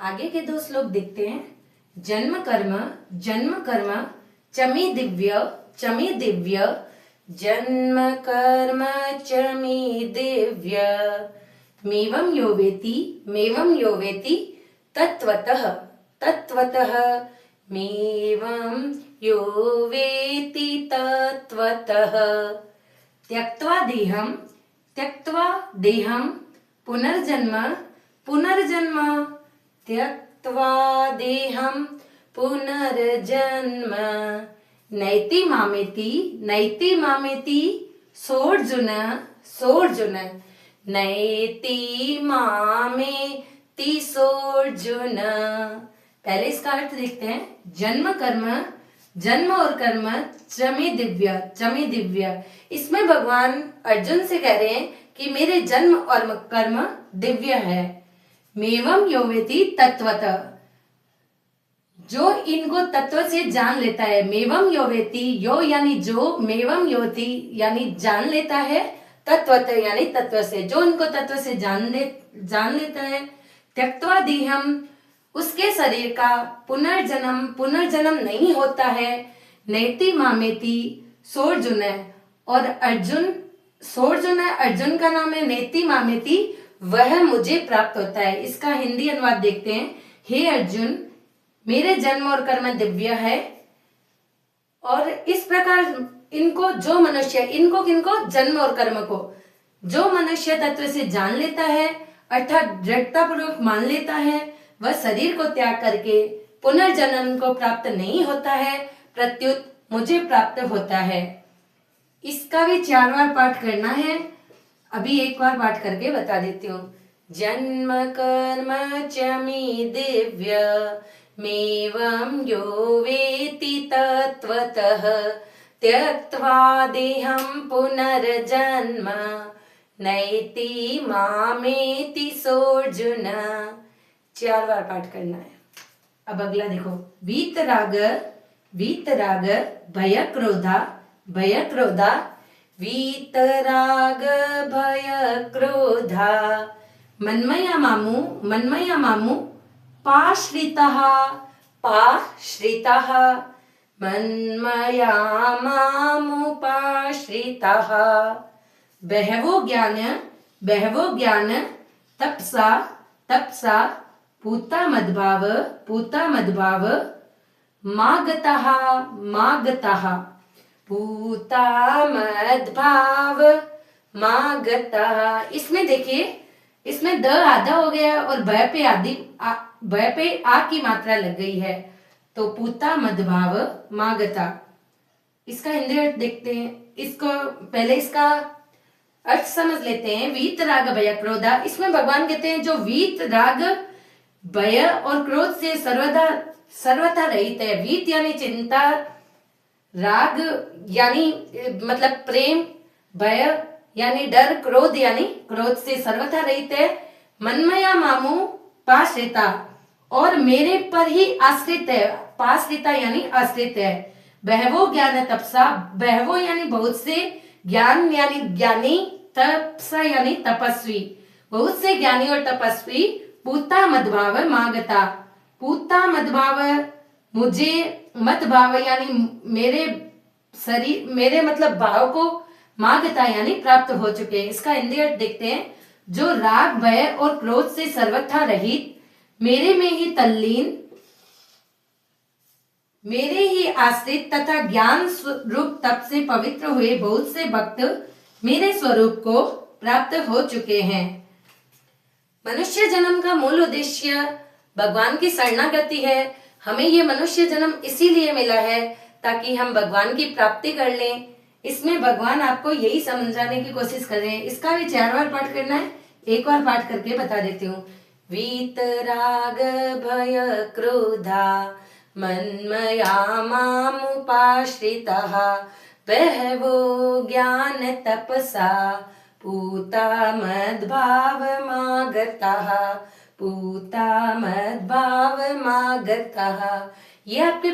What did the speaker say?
आगे के दो श्लोक देखते हैं। जन्म कर्म चमी दिव्य जन्म कर्म चमी दिव्य मेवं यो वेति तत्वतः मेवं यो वेति तत्वतः त्यक्त्वा देहं पुनर्जन्म त्यक्त्वा देहं पुनर्जन्म नैति मामेति सोऽर्जुन नैति मामेति सोऽर्जुन। पहले इसका अर्थ देखते हैं। जन्म और कर्म चमी दिव्य। इसमें भगवान अर्जुन से कह रहे हैं कि मेरे जन्म और कर्म दिव्य है। मेवं यो वेति तत्वतः, जो इनको तत्व से जान लेता है। मेवं यो वेति, यो यानी जो, मेवं योति यानी जान लेता है, तत्वतः यानी तत्व से, जो इनको तत्व से जान लेता है। त्यक्त्वा देहं, उसके शरीर का पुनर्जन्म नहीं होता है। नैति मामेति सोऽर्जुन, और अर्जुन का नाम है। नैति मामेति, वह मुझे प्राप्त होता है। इसका हिंदी अनुवाद देखते हैं। हे अर्जुन, मेरे जन्म और कर्म दिव्य है, और इस प्रकार इनको जो मनुष्य, किनको जन्म और कर्म को जो मनुष्य तत्व से जान लेता है, अर्थात दृढ़ता पूर्वक मान लेता है, वह शरीर को त्याग करके पुनर्जन्म को प्राप्त नहीं होता है, प्रत्युत मुझे प्राप्त होता है। इसका भी 4 बार पाठ करना है। अभी एक बार पाठ करके बता देती हूँ। जन्म कर्म चमी दिव्य मेवं यो वेति तत्वतः त्यक्त्वा देहं पुनर्जन्म नैति मामेति सोऽर्जुन। 4 बार पाठ करना है। अब अगला देखो। वीतराग भय क्रोधा वीतराग भय क्रोधा मन्मया मामु पाश्रितः मन्मया मामुपाश्रितः बहवो ज्ञान तपसा पूता मद्भाव मागतः पूता मद्भाव मागतः। इसमें देखिए, इसमें द आधा हो गया और भय पे आ की मात्रा लग गई है, तो पूता मद्भाव मागता। इसका हिंदी अर्थ देखते हैं। इसको पहले इसका अर्थ समझ लेते हैं। वीत राग भय क्रोधा, इसमें भगवान कहते हैं जो वीत राग भय और क्रोध से सर्वथा रहित है। वीत यानी चिंता, राग यानी मतलब प्रेम, भय यानी डर, क्रोध यानी क्रोध से सर्वथा रहित है। मन्मया मामु पाश्रिता, और मेरे पर ही आश्रित है। पाश्रिता यानी आश्रित है। बहवो ज्ञान तपसा, बहवो यानी बहुत से, ज्ञान यानी ज्ञानी, तपसा यानी तपस्वी, बहुत से ज्ञानी और तपस्वी। पूता मद्भाव मागता, पूता मद्भाव मुझे, मत भाव यानी मेरे मतलब भाव को, मागता यानी प्राप्त हो चुके हैं। इसका हिंदी अर्थ देखते हैं। जो राग भय और क्रोध से सर्वथा रहित, मेरे में ही तल्लीन, मेरे ही आश्रित तथा ज्ञान स्वरूप तप से पवित्र हुए बहुत से भक्त मेरे स्वरूप को प्राप्त हो चुके हैं। मनुष्य जन्म का मूल उद्देश्य भगवान की शरणागति है। हमें ये मनुष्य जन्म इसीलिए मिला है ताकि हम भगवान की प्राप्ति कर लें। इसमें भगवान आपको यही समझाने की कोशिश कर रहे हैं। इसका भी 4 बार पाठ करना है। एक बार पाठ करके बता देती हूँ। वीतराग भय क्रोधा मन्मया मामुपाश्रितः बहवो ज्ञान तपसा पूता मद्भाव मागतः। ये आपके